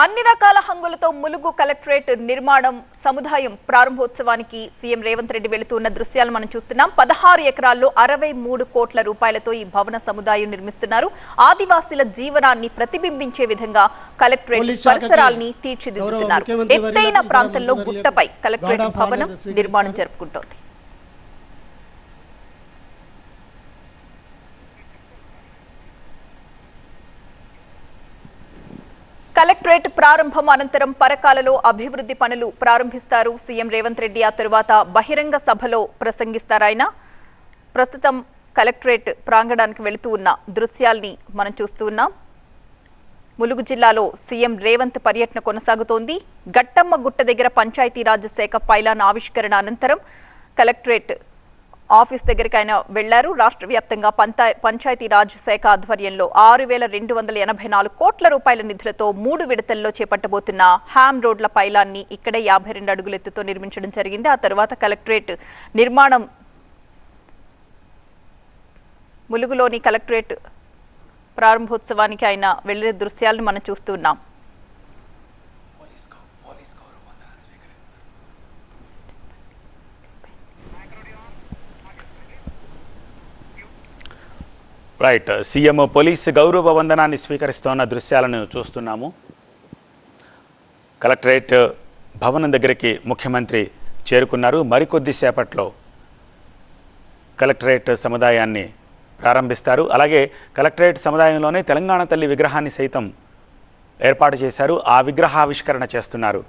అన్ని రకాల హంగులతో ములుగు కలెక్టరేట్ నిర్మాణం సముదాయం ప్రారంభోత్సవానికి సీఎం రేవంత్ రెడ్డి వెళుతున్న దృశ్యాలు మనం చూస్తున్నాం. 16 ఎకరాల్లో 63 కోట్ల రూపాయలతో ఈ భవన సముదాయం నిర్మిస్తున్నారు. ఆదివాసీల జీవనాన్ని ప్రతిబింబించే విధంగా కలెక్టరేట్ పరిసరాల్ని తీర్చిదిద్దుతున్నారు. ఎత్తైన ప్రాంతంలో గుట్టపై కలెక్టరేట్ భవనం నిర్మాణం జరుపుకుంటోంది. కలెక్టరేట్ ప్రారంభం అనంతరం పరకాలలో అభివృద్ధి పనులు ప్రారంభిస్తారు సీఎం రేవంత్ రెడ్డి. ఆ తరువాత బహిరంగ సభలో ప్రసంగిస్తారు ఆయన. ప్రస్తుతం కలెక్టరేట్ ప్రాంగణానికి వెళుతూ ఉన్న దృశ్యాల్ని మనం చూస్తూ ఉన్నాం. ములుగు జిల్లాలో సీఎం రేవంత్ పర్యటన కొనసాగుతోంది. గట్టమ్మ గుట్ట దగ్గర పంచాయతీరాజ్ శాఖ పైలాన్ ఆవిష్కరణ అనంతరం కలెక్టరేట్ ఆఫీస్ దగ్గరికి ఆయన వెళ్లారు. రాష్ట్ర వ్యాప్తంగా పంచాయతీరాజ్ శాఖ ఆధ్వర్యంలో 6,284 కోట్ల రూపాయల నిధులతో 3 విడతల్లో చేపట్టబోతున్న హ్యామ్ రోడ్ల పైలాన్ని ఇక్కడే 52 అడుగుల ఎత్తుతో నిర్మించడం జరిగింది. ఆ తర్వాత కలెక్టరేట్ నిర్మాణం ములుగులోని కలెక్టరేట్ ప్రారంభోత్సవానికి ఆయన వెళ్లిన దృశ్యాలను మనం చూస్తున్నాం. రైట్, సీఎం పోలీసు గౌరవ వందనాన్ని స్వీకరిస్తున్న దృశ్యాలను చూస్తున్నాము. కలెక్టరేట్ భవనం దగ్గరికి ముఖ్యమంత్రి చేరుకున్నారు. మరికొద్ది సేపట్లో కలెక్టరేట్ సముదాయాన్ని ప్రారంభిస్తారు. అలాగే కలెక్టరేట్ సముదాయంలోనే తెలంగాణ తల్లి విగ్రహాన్ని సైతం ఏర్పాటు చేశారు. ఆ విగ్రహావిష్కరణ చేస్తున్నారు.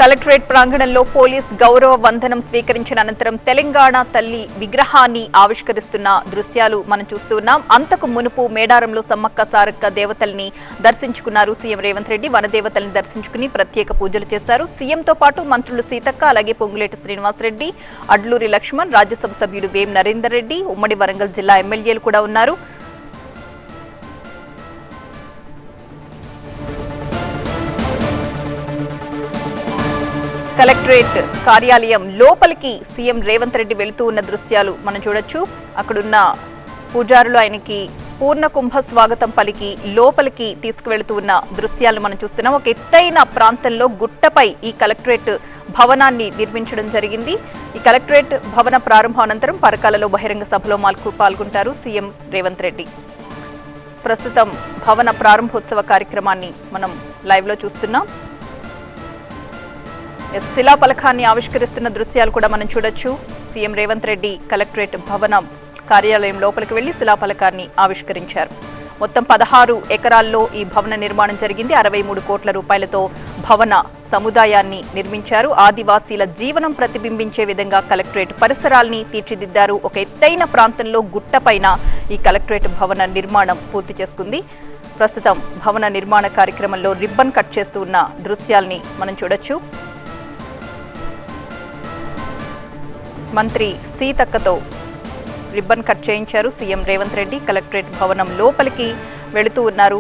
కలెక్టరేట్ ప్రాంగణంలో పోలీస్ గౌరవ వందనం స్వీకరించిన అనంతరం తెలంగాణ తల్లి విగ్రహాన్ని ఆవిష్కరిస్తున్న దృశ్యాలు మనం చూస్తూ ఉన్నాం. అంతకు మునుపు మేడారంలో సమ్మక్క సారక్క దేవతల్ని దర్శించుకున్నారు సీఎం రేవంత్ రెడ్డి. వనదేవతల్ని దర్శించుకుని ప్రత్యేక పూజలు చేశారు. సీఎంతో పాటు మంత్రులు సీతక్క, అలాగే పొంగులేటి శ్రీనివాసరెడ్డి, అడ్లూరి లక్ష్మణ్, రాజ్యసభ సభ్యుడు వేం నరేందర్ రెడ్డి, ఉమ్మడి వరంగల్ జిల్లా ఎమ్మెల్యేలు కూడా ఉన్నారు. కలెక్టరేట్ కార్యాలయం లోపలికి సీఎం రేవంత్ రెడ్డి వెళుతూ ఉన్న దృశ్యాలు మనం చూడొచ్చు. అక్కడున్న పూజారులు ఆయనకి పూర్ణ కుంభ స్వాగతం పలికి లోపలికి తీసుకువెళుతూ ఉన్న దృశ్యాలు మనం చూస్తున్నాం. ఒక ఎత్తైన ప్రాంతంలో గుట్టపై ఈ కలెక్టరేట్ భవనాన్ని నిర్మించడం జరిగింది. ఈ కలెక్టరేట్ భవన ప్రారంభం అనంతరం పరకాలలో బహిరంగ సభలో పాల్గొంటారు సీఎం రేవంత్ రెడ్డి. ప్రస్తుతం భవన ప్రారంభోత్సవ కార్యక్రమాన్ని మనం లైవ్లో చూస్తున్నాం. శిలాఫలకాన్ని ఆవిష్కరిస్తున్న దృశ్యాలు కూడా మనం చూడొచ్చు. సీఎం రేవంత్ రెడ్డి కలెక్టరేట్ భవన కార్యాలయం లోపలికి వెళ్లి శిలాఫలకాన్ని ఆవిష్కరించారు. మొత్తం 16 ఎకరాల్లో ఈ భవన నిర్మాణం జరిగింది. 63 కోట్ల రూపాయలతో భవన సముదాయాన్ని నిర్మించారు. ఆదివాసీల జీవనం ప్రతిబింబించే విధంగా కలెక్టరేట్ పరిసరాల్ని తీర్చిదిద్దారు. ఒక ఎత్తైన ప్రాంతంలో గుట్టపైన ఈ కలెక్టరేట్ భవన నిర్మాణం పూర్తి చేసుకుంది. ప్రస్తుతం భవన నిర్మాణ కార్యక్రమంలో రిబ్బన్ కట్ చేస్తూ ఉన్న దృశ్యాల్ని మనం చూడొచ్చు. మంత్రి సీతక్కతో రిబ్బన్ కట్ చేయించారు సీఎం రేవంత్ రెడ్డి. కలెక్టరేట్ భవనం లోపలికి వెళుతూ ఉన్నారు.